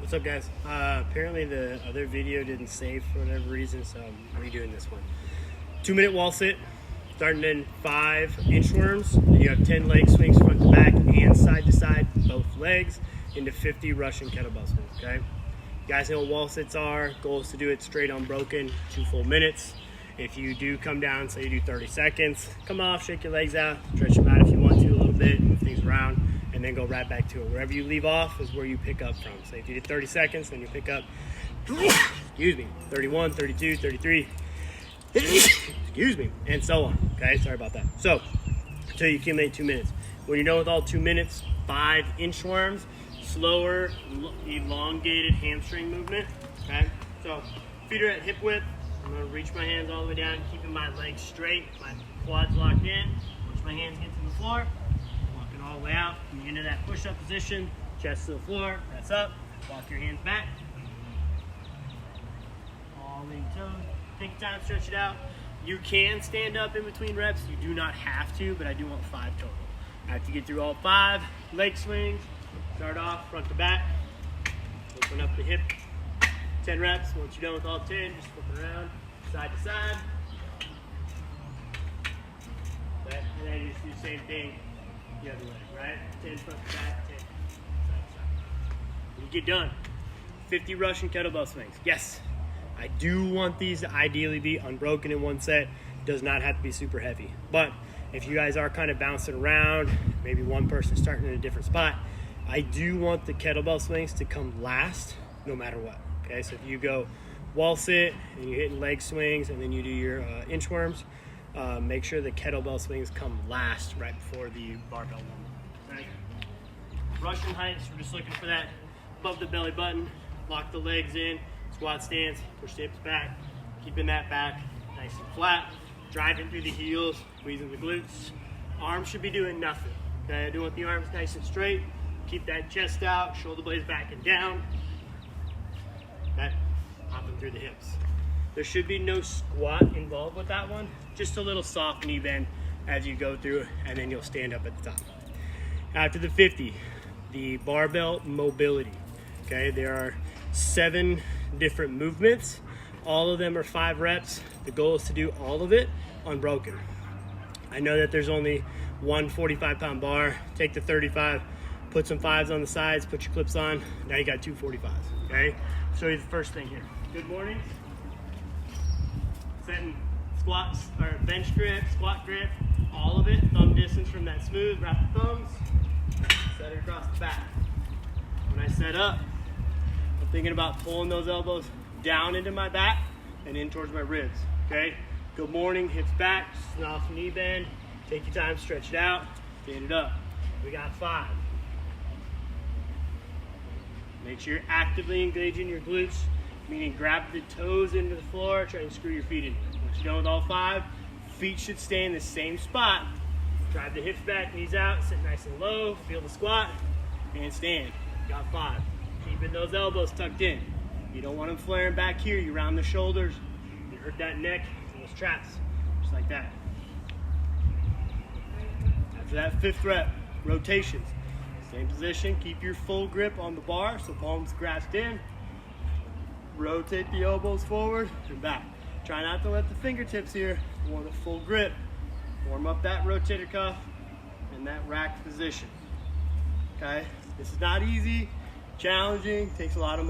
What's up, guys? Apparently the other video didn't save for whatever reason, so I'm redoing this one. 2-minute wall sit, starting in 5 inchworms. Then you have 10 leg swings front to back and side to side, both legs, into 50 Russian kettlebell swings, okay? You guys know what wall sits are. Goal is to do it straight unbroken, 2 full minutes. If you do come down, say you do 30 seconds, come off, shake your legs out, stretch them out if you want to a little bit, move things around, and then go right back to it. Wherever you leave off is where you pick up from. So if you did 30 seconds, then you pick up, excuse me, 31, 32, 33, excuse me, and so on. Okay, sorry about that. So, until you accumulate 2 minutes. When you're done with all 2 minutes, 5 inchworms, slower, elongated hamstring movement. Okay, so feet are at hip width. I'm gonna reach my hands all the way down, keeping my legs straight, my quads locked in. Once my hands get to the floor, walking all the way out, come into that push-up position, chest to the floor, press up, walk your hands back. All in toes, take time, stretch it out. You can stand up in between reps, you do not have to, but I do want 5 total. After you get through all 5, leg swings, start off front to back, open up the hip. 10 reps. Once you're done with all 10, just flip it around, side to side. Okay. And then you just do the same thing the other way, right? 10 front to back, 10 side to side. When you get done, 50 Russian kettlebell swings. Yes, I do want these to ideally be unbroken in one set. Does not have to be super heavy. But if you guys are kind of bouncing around, maybe one person starting in a different spot, I do want the kettlebell swings to come last no matter what. Okay, so if you go wall sit and you're hitting leg swings and then you do your inchworms, make sure the kettlebell swings come last right before the barbell one. Okay. Russian heights, we're just looking for that above the belly button. Lock the legs in, squat stance, push the hips back, keeping that back nice and flat, driving through the heels, squeezing the glutes. Arms should be doing nothing. Okay, I do want the arms nice and straight. Keep that chest out, shoulder blades back and down. Okay, hopping through the hips. There should be no squat involved with that one, just a little soft knee bend as you go through, and then you'll stand up at the top. After the 50, the barbell mobility. Okay, there are 7 different movements. All of them are 5 reps. The goal is to do all of it unbroken. I know that there's only one 45-pound bar. Take the 35, put some 5s on the sides, put your clips on. Now you got 2 45s, okay? Show you the first thing here. Good morning. Setting squats or bench grip, squat grip, all of it. Thumb distance from that smooth. Wrap the thumbs. Set it across the back. When I set up, I'm thinking about pulling those elbows down into my back and in towards my ribs. Okay. Good morning. Hips back. Soft knee bend. Take your time. Stretch it out. Stand it up. We got 5. Make sure you're actively engaging your glutes, meaning grab the toes into the floor, try and screw your feet in. Once you're done with all 5, feet should stay in the same spot. Drive the hips back, knees out, sit nice and low, feel the squat, and stand. Got 5. Keeping those elbows tucked in. You don't want them flaring back here. You round the shoulders, you hurt that neck and those traps, just like that. After that 5th rep, rotations. Same position, keep your full grip on the bar, so palms grasped in. Rotate the elbows forward and back. Try not to let the fingertips here. You want a full grip. Warm up that rotator cuff in that racked position. Okay, this is not easy, challenging, takes a lot of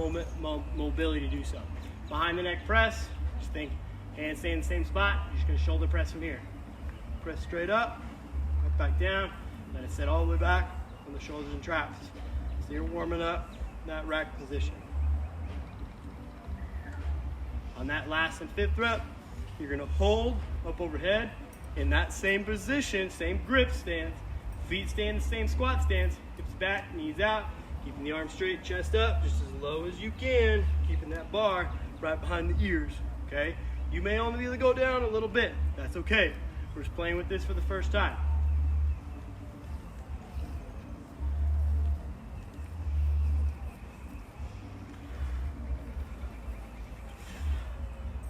mobility to do so. Behind the neck press, just think hands stay in the same spot. You're just gonna shoulder press from here. Press straight up back down, let it set all the way back on the shoulders and traps. So you're warming up that rack position. On that last and 5th rep, you're gonna hold up overhead in that same position, same grip stance. Feet stay in the same squat stance, hips back, knees out, keeping the arms straight, chest up, just as low as you can, keeping that bar right behind the ears, okay? You may only be able to go down a little bit, that's okay. We're just playing with this for the first time.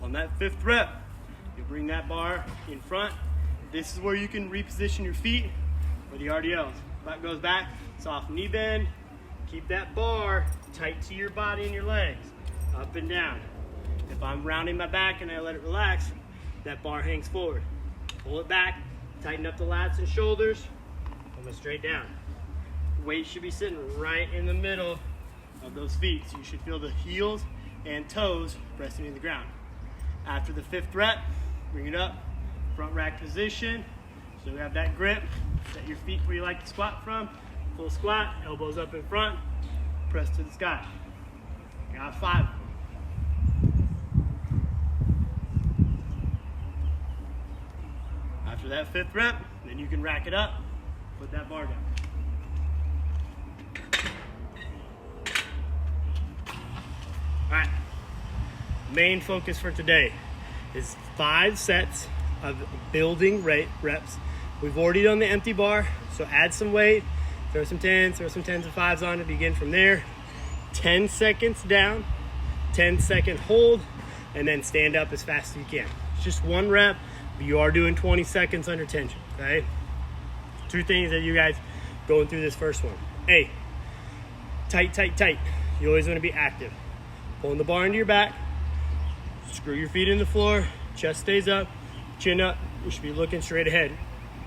On that 5th rep, you bring that bar in front. This is where you can reposition your feet for the RDLs. Back goes back, soft knee bend, Keep that bar tight to your body and your legs, up and down. If I'm rounding my back and I let it relax, that bar hangs forward. Pull it back, tighten up the lats and shoulders, coming straight down. Weight should be sitting right in the middle of those feet, so you should feel the heels and toes pressing into the ground. After the 5th rep, bring it up, front rack position, so we have that grip. Set your feet where you like to squat from. Full squat, elbows up in front, press to the sky. Got 5. After that 5th rep, then you can rack it up, put that bar down. All right, main focus for today is 5 sets of building reps. We've already done the empty bar, so add some weight, throw some 10s, throw some 10s and 5s on it, begin from there. 10 seconds down, 10-second hold, and then stand up as fast as you can. It's just 1 rep, but you are doing 20 seconds under tension, okay? 2 things that you guys going through this first one. A, tight, tight, tight. You always want to be active. Pulling the bar into your back, screw your feet in the floor, chest stays up, chin up. You should be looking straight ahead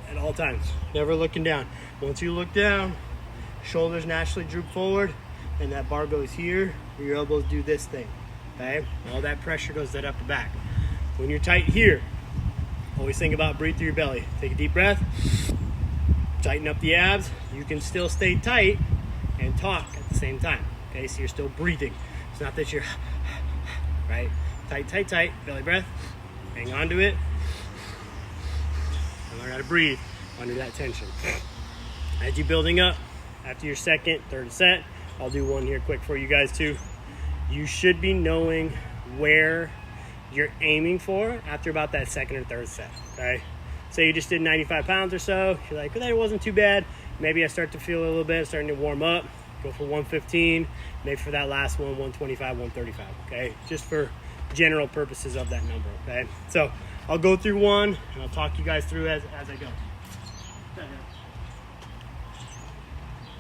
at all times, never looking down. Once you look down, shoulders naturally droop forward, and that bar goes here, your elbows do this thing, okay? All that pressure goes that upper back. When you're tight here, always think about breathe through your belly. Take a deep breath, tighten up the abs. You can still stay tight and talk at the same time, okay? So you're still breathing. It's not that you're, right? Tight, tight, tight, belly breath, hang on to it, and learn how to breathe under that tension. As you're building up, after your 2nd, 3rd set, I'll do one here quick for you guys too. You should be knowing where you're aiming for after about that 2nd or 3rd set, okay? Say you just did 95 pounds or so, you're like, well, that wasn't too bad. Maybe I start to feel a little bit, starting to warm up, go for 115, maybe for that last one, 125, 135, okay? Just for general purposes of that number, okay? So I'll go through one, and I'll talk you guys through as I go.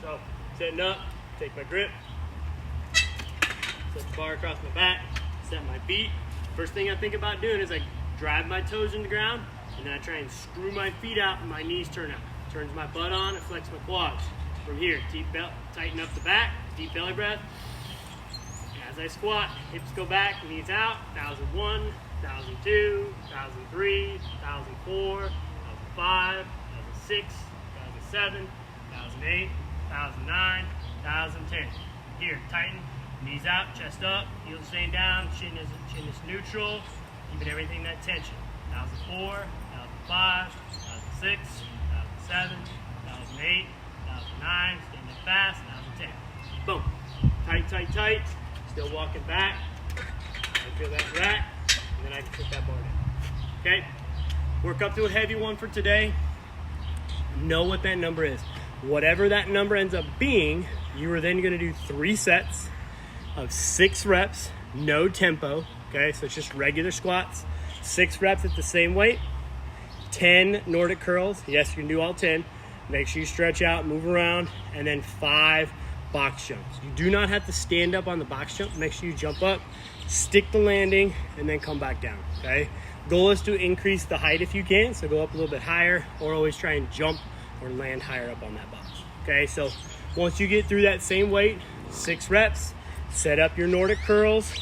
So, sitting up, take my grip, set the bar across my back, set my feet. First thing I think about doing is I drive my toes in the ground, and then I try and screw my feet out and my knees turn out. Turns my butt on and flex my quads. From here, tighten up the back, deep belly breath. As I squat, hips go back, knees out, 1001, 1002, 1003, 1004, 1005, 1006, 2007, 2008, 2009, 2010. Here, tighten, knees out, chest up, heels staying down, chin is neutral, keeping everything that tension. 2004, 2005, 2006, 2007, 2008, 2009, stand up fast, 2010. Boom. Tight, tight, tight. Still walking back. I feel that rack, and then I can put that bar down. Okay? Work up to a heavy one for today. Know what that number is. Whatever that number ends up being, you are then going to do 3 sets of 6 reps, no tempo. Okay? So it's just regular squats. 6 reps at the same weight. 10 Nordic curls. Yes, you can do all 10. Make sure you stretch out, move around, and then 5 box jumps. You do not have to stand up on the box jump. Make sure you jump up, stick the landing, and then come back down, okay? Goal is to increase the height if you can, so go up a little bit higher, or always try and jump or land higher up on that box, okay? So once you get through that same weight, 6 reps, set up your Nordic curls,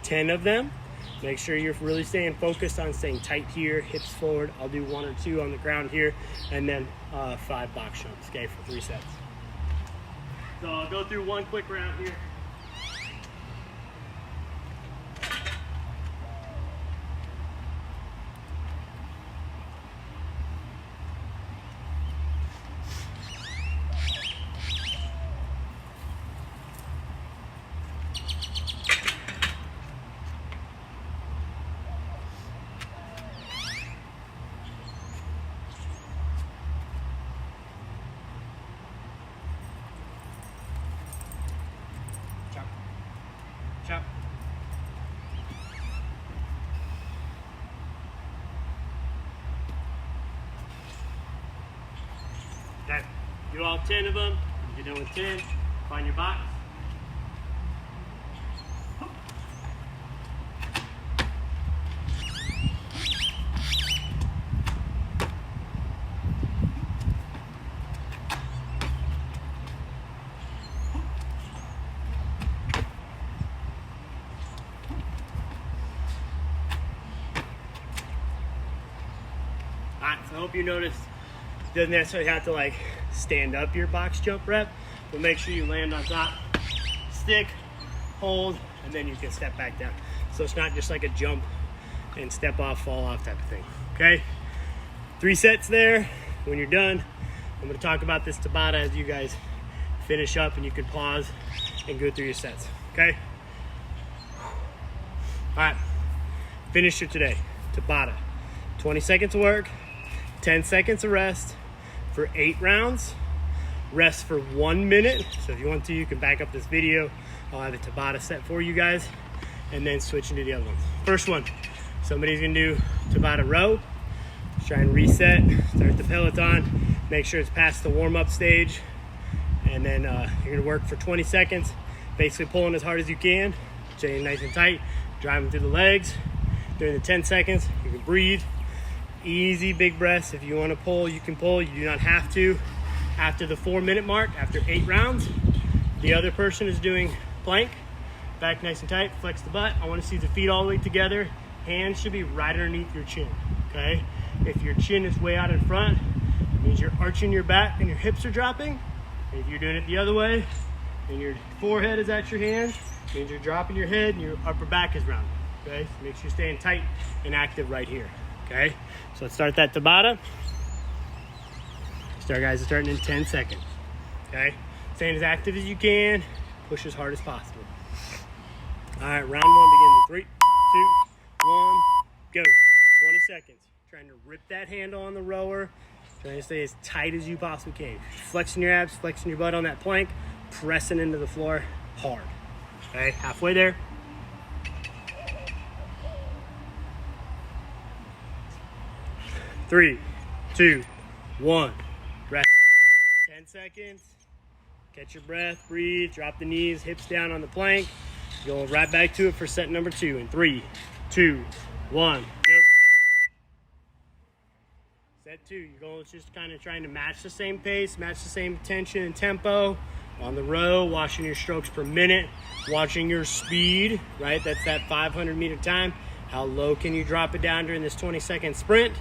10 of them. Make sure you're really staying focused on staying tight here, hips forward. I'll do 1 or 2 on the ground here, and then 5 box jumps, okay, for 3 sets. So I'll go through one quick round here. Chop. Okay, do all 10 of them. When you get done with 10, find your box. Alright, so I hope you noticed it doesn't necessarily have to like stand up your box jump rep, but make sure you land on top, stick, hold, and then you can step back down. So it's not just like a jump and step off, fall off type of thing. Okay? 3 sets there. When you're done, I'm going to talk about this Tabata as you guys finish up, and you can pause and go through your sets. Okay? Alright, finisher today, Tabata. 20 seconds of work, 10 seconds of rest for 8 rounds. Rest for 1 minute. So if you want to, you can back up this video. I'll have a Tabata set for you guys, and then switch into the other one. First one, somebody's gonna do Tabata row. Let's try and reset, start the Peloton, make sure it's past the warm-up stage, and then you're gonna work for 20 seconds, basically pulling as hard as you can, staying nice and tight, driving through the legs. During the 10 seconds, you can breathe. Easy big breaths. If you want to pull, you can pull. You do not have to. After the 4-minute mark, after 8 rounds, the other person is doing plank. Back nice and tight, flex the butt. I want to see the feet all the way together. Hands should be right underneath your chin, okay? If your chin is way out in front, it means you're arching your back and your hips are dropping. If you're doing it the other way and your forehead is at your hands, it means you're dropping your head and your upper back is rounded, okay? So make sure you're staying tight and active right here, okay? So let's start that Tabata. Start, guys, starting in 10 seconds, okay? Staying as active as you can, push as hard as possible. All right, round one begins in 3, 2, 1, go. 20 seconds. Trying to rip that handle on the rower. Trying to stay as tight as you possibly can. Flexing your abs, flexing your butt on that plank, pressing into the floor hard. Okay, halfway there. Three, 2, 1, rest. 10 seconds. Catch your breath, breathe, drop the knees, hips down on the plank. Go right back to it for set number 2 in 3, 2, 1, go. Set 2, your goal is just kind of trying to match the same pace, match the same tension and tempo. On the row, watching your strokes per minute, watching your speed, right? That's that 500-meter time. How low can you drop it down during this 20-second sprint?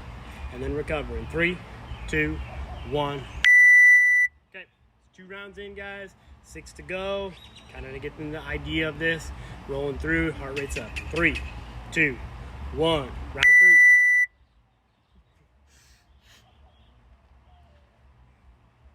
And then recover in 3, 2, 1, rest. Okay, 2 rounds in, guys. 6 to go. Kind of getting the idea of this. Rolling through, heart rate's up. 3, 2, 1, round 3.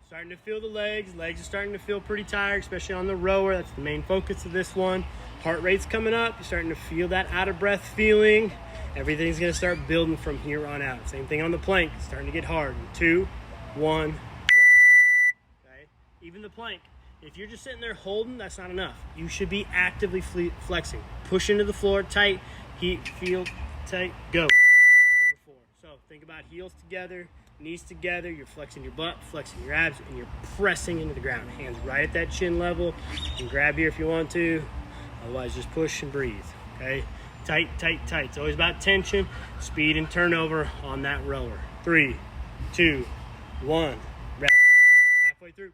Starting to feel the legs. Legs are starting to feel pretty tired, especially on the rower. That's the main focus of this one. Heart rate's coming up. You're starting to feel that out of breath feeling. Everything's going to start building from here on out. Same thing on the plank. It's starting to get hard. 2, 1, rest. Okay? Even the plank. If you're just sitting there holding, that's not enough. You should be actively flexing. Push into the floor tight. Heat, feel tight. Go. Number 4. So think about heels together, knees together. You're flexing your butt, flexing your abs, and you're pressing into the ground. Hands right at that chin level. You can grab here if you want to. Otherwise, just push and breathe. Okay? Tight, tight, tight. It's always about tension, speed, and turnover on that rower. 3, 2, 1. Rest. Halfway through.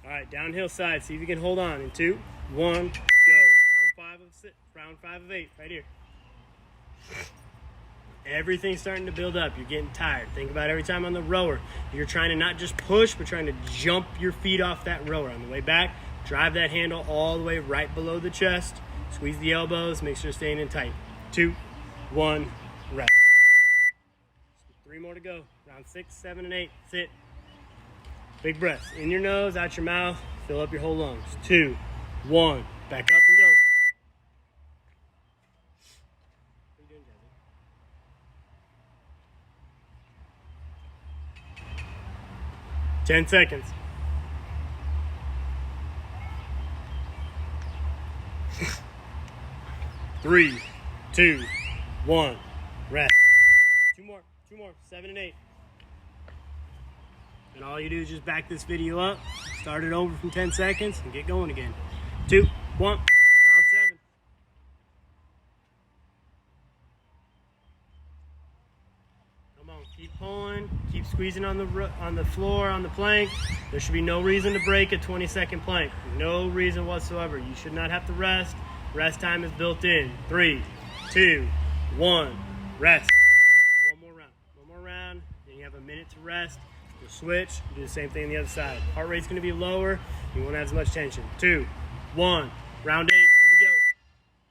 All right, downhill side. See if you can hold on. In 2, 1, go. Round 5 of 8, right here. Everything's starting to build up. You're getting tired. Think about every time on the rower, you're trying to not just push, but trying to jump your feet off that rower. On the way back, drive that handle all the way right below the chest. Squeeze the elbows. Make sure you're staying in tight. 2, 1, rest. 3 more to go. Round 6, 7, and 8. That's it. Big breaths. In your nose, out your mouth. Fill up your whole lungs. 2, 1. Back up and go. 10 seconds. 3, 2, 1. Rest. 2 more. 7 and 8. And all you do is just back this video up, start it over from 10 seconds, and get going again. 2, 1. Round 7. Come on, keep pulling, keep squeezing on the floor, on the plank. There should be no reason to break a 20-second plank. No reason whatsoever. You should not have to rest. Rest time is built in. 3, 2, 1, rest. One more round, then you have a minute to rest. You'll switch, do the same thing on the other side. Heart rate's gonna be lower, you won't have as much tension. 2, 1, round 8, here we go.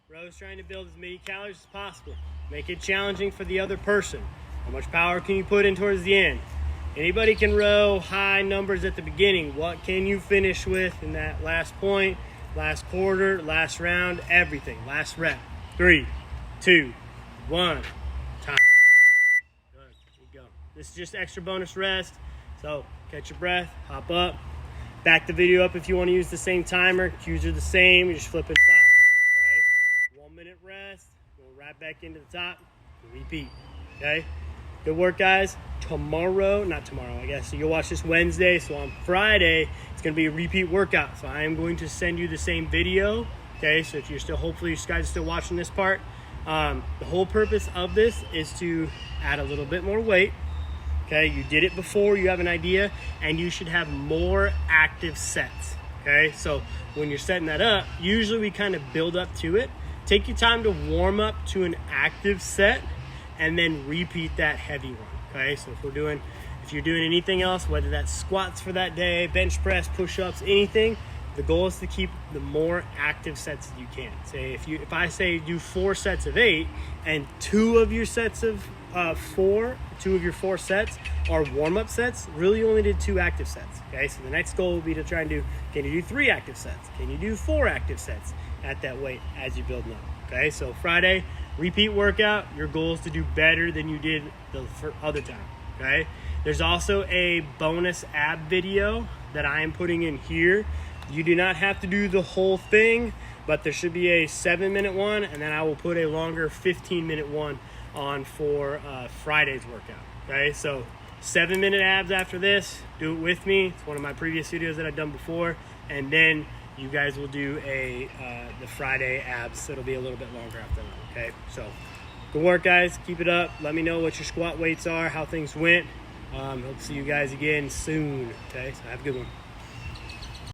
Bro's trying to build as many calories as possible. Make it challenging for the other person. How much power can you put in towards the end? Anybody can row high numbers at the beginning. What can you finish with in that last point, last quarter, last round, everything, last rep. 3, 2, 1, time. Good, there you go. This is just extra bonus rest. So catch your breath, hop up, back the video up if you want to use the same timer. Cues are the same, you're just flipping sides, okay? 1 minute rest, go right back into the top, repeat, okay? Good work, guys. Not tomorrow, I guess. So you'll watch this Wednesday. So on Friday, it's going to be a repeat workout. So I am going to send you the same video. Okay, so if you're still, hopefully you guys are still watching this part. The whole purpose of this is to add a little bit more weight. Okay, you did it before, you have an idea, and you should have more active sets. Okay, so when you're setting that up, usually we kind of build up to it. Take your time to warm up to an active set and then repeat that heavy one. Okay, so if you're doing anything else, whether that's squats for that day, bench press, push-ups, anything, the goal is to keep the more active sets that you can. Say if I say do 4 sets of 8 and 2 of your sets of 4 sets are warm-up sets, really you only did 2 active sets. Okay, so the next goal will be to try and do, can you do 3 active sets? Can you do 4 active sets at that weight as you build up? Okay, so Friday, repeat workout. Your goal is to do better than you did the other time, okay? There's also a bonus ab video that I am putting in here. You do not have to do the whole thing, but there should be a 7-minute one, and then I will put a longer 15-minute one on for Friday's workout, okay? So 7-minute abs after this, do it with me. It's one of my previous videos that I've done before, and then you guys will do the Friday abs, so it'll be a little bit longer after that, okay? So good work, guys. Keep it up. Let me know what your squat weights are, how things went. Hope to see you guys again soon, okay? So have a good one.